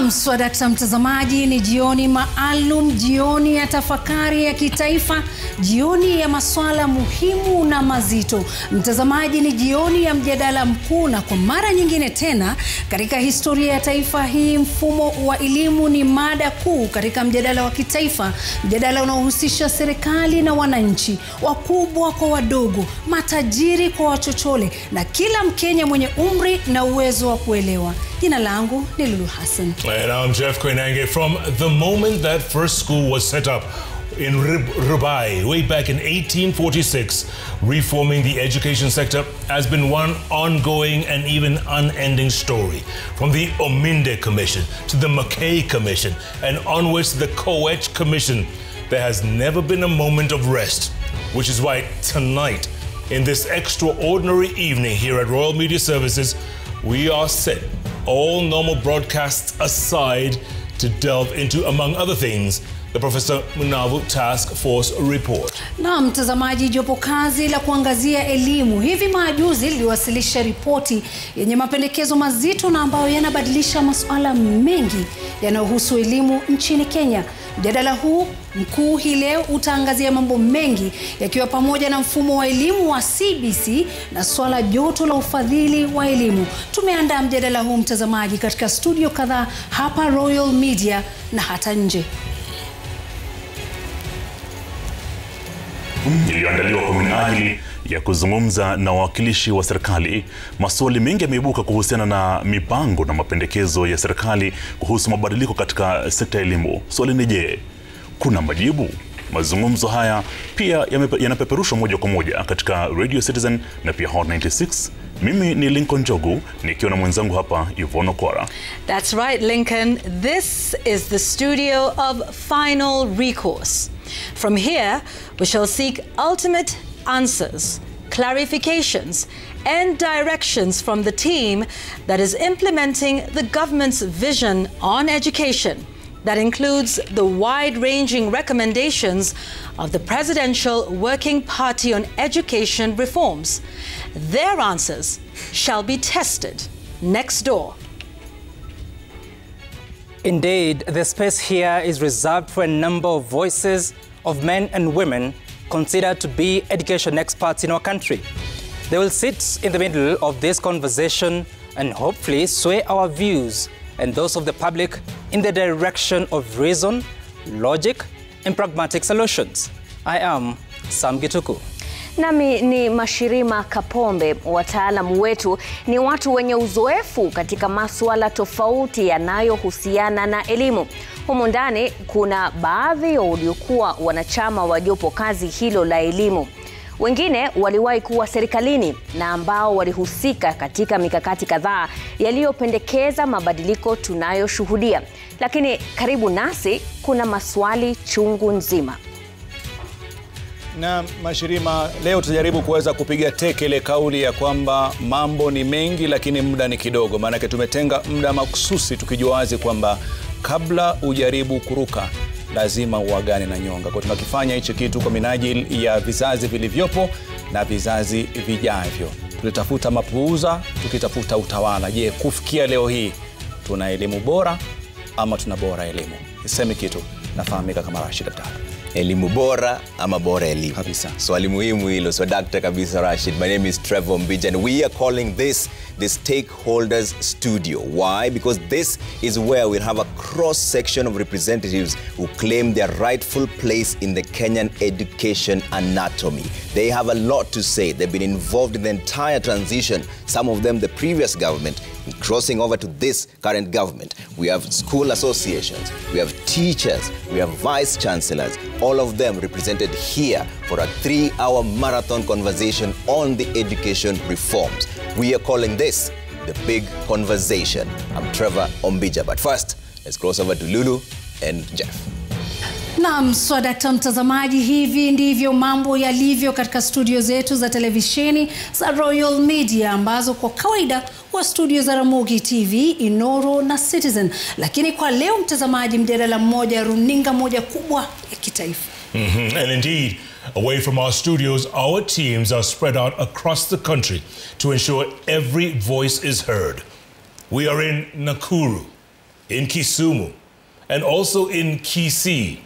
Naam, swadakta mtazamaji, ni jioni maalum, jioni ya tafakari ya kitaifa, jioni ya masuala muhimu na mazito. Mtazamaji, ni jioni ya mjadala mkuu, na kwa mara nyingine tena katika historia ya taifa hii mfumo wa elimu ni mada kuu katika mjadala wa kitaifa, mjadala unaohusisha serikali na wananchi, wakubwa kwa wadogo, matajiri kwa wachochole, na kila Mkenya mwenye umri na uwezo wa kuelewa. Jina langu ni Lulu Hassan. And I'm Jeff Koinange. From the moment that first school was set up in Rubai way back in 1846, reforming the education sector has been one ongoing and even unending story. From the Ominde Commission to the McKay Commission and onwards to the Coetch Commission, there has never been a moment of rest, which is why tonight, in this extraordinary evening here at Royal Media Services, we are set, all normal broadcasts aside, to delve into, among other things, the Professor Munavu Task Force Report. Na mtazamaji, jopo kazi la kuangazia elimu hivi majuzi liliwasilisha ripoti yenye mapendekezo mazito na ambayo yanabadilisha masuala mengi yanayohusu elimu nchini Kenya. Mjadala huu mkuu hii leo utaangazia mambo mengi, yakiwa pamoja na mfumo wa elimu wa CBC na swala joto la ufadhili wa elimu. Tumeandaa mjadala huu mtazamaji katika studio kadhaa hapa Royal Media na hata nje. Iliyoandaliwa kwa minajili ya kuzungumza na wawakilishi wa serikali. Maswali mengi yameibuka kuhusiana na mipango na mapendekezo ya serikali kuhusu mabadiliko katika sekta ya elimu. Swali ni je, kuna majibu? Mazungumzo haya pia yanapeperushwa moja kwa moja katika Radio Citizen na pia Hot 96. Mimi ni Lincoln Jogu, nikiwa na mwenzangu hapa Yvonne Okwara. That's right, Lincoln. This is the studio of final recourse. From here, we shall seek ultimate answers, clarifications, and directions from the team that is implementing the government's vision on education, that includes the wide-ranging recommendations of the Presidential Working Party on Education Reforms. Their answers shall be tested next door. Indeed, the space here is reserved for a number of voices of men and women considered to be education experts in our country. They will sit in the middle of this conversation and hopefully sway our views and those of the public in the direction of reason, logic, and pragmatic solutions. I am Sam Gituku. Nami ni Mashirima Kapombe. Wataalamu wetu ni watu wenye uzoefu katika masuala tofauti yanayohusiana na elimu. Humu ndani kuna baadhi waliokuwa wanachama wa jopo kazi hilo la elimu. Wengine waliwahi kuwa serikalini na ambao walihusika katika mikakati kadhaa yaliyopendekeza mabadiliko tunayoshuhudia. Lakini karibu nasi kuna maswali chungu nzima. Na Mashirima, leo tutajaribu kuweza kupiga teke ile kauli ya kwamba mambo ni mengi lakini muda ni kidogo. Maana tumetenga muda makususi tukijua wazi kwamba kabla ujaribu kuruka lazima uagane na nyonga. Kwa tunakifanya hicho kitu kwa minajili ya vizazi vilivyopo na vizazi vijavyo. Tulitafuta mapuuza, tukitafuta utawala. Je, kufikia leo hii tuna elimu bora ama tuna bora elimu? Niseme kitu, nafahamika kama Rashid Abdalla. Elimu bora ama bora elimu? Kabisa. Swali muhimu hilo. So Dr. Kabisa Rashid, my name is Trevor Mbija and we are calling this the Stakeholders Studio. Why? Because this is where we'll have a cross-section of representatives who claim their rightful place in the Kenyan education anatomy. They have a lot to say. They've been involved in the entire transition, some of them the previous government, crossing over to this current government. We have school associations, we have teachers, we have vice chancellors, all of them represented here for a 3-hour marathon conversation on the education reforms. We are calling this the Big Conversation. I'm Trevor Mbija, but first, let's cross over to Lulu and Jeff. Naam, swadakta mtazamaji, hivi ndivyo mambo yalivyo katika studio zetu za televisheni za Royal Media, ambazo kwa kawaida wa studio za Ramogi TV, Inoro na Citizen. Lakini kwa leo mtazamaji, mjadala mmoja, runinga moja kubwa ya kitaifa. And indeed, away from our studios, our teams are spread out across the country to ensure every voice is heard. We are in Nakuru, in Kisumu, and also in Kisii.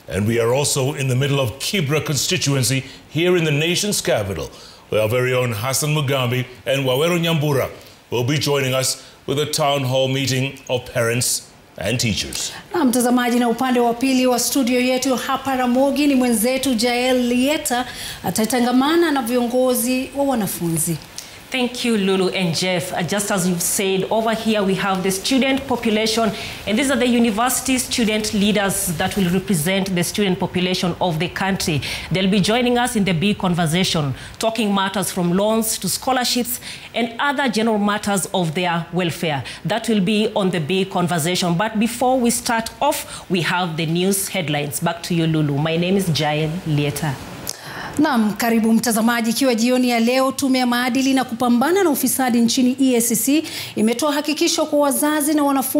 And we are also in the middle of Kibra constituency here in the nation's capital, where our very own Hassan Mugambi and Waweru Nyambura will be joining us with a town hall meeting of parents and teachers. Na mtazamaji, na upande wa pili wa studio yetu hapa Ramogi ni mwenzetu Jael Lieta, atatangamana na viongozi wa wanafunzi. Thank you, Lulu and Jeff. Just as you've said, over here we have the student population, and these are the university student leaders that will represent the student population of the country. They'll be joining us in the big conversation, talking matters from loans to scholarships and other general matters of their welfare. That will be on the big conversation. But before we start off, we have the news headlines. Back to you, Lulu. My name is Jael Lieta. Naam, karibu mtazamaji, ikiwa jioni ya leo tume ya maadili na kupambana na ufisadi nchini EACC imetoa hakikisho kwa wazazi na wanafunzi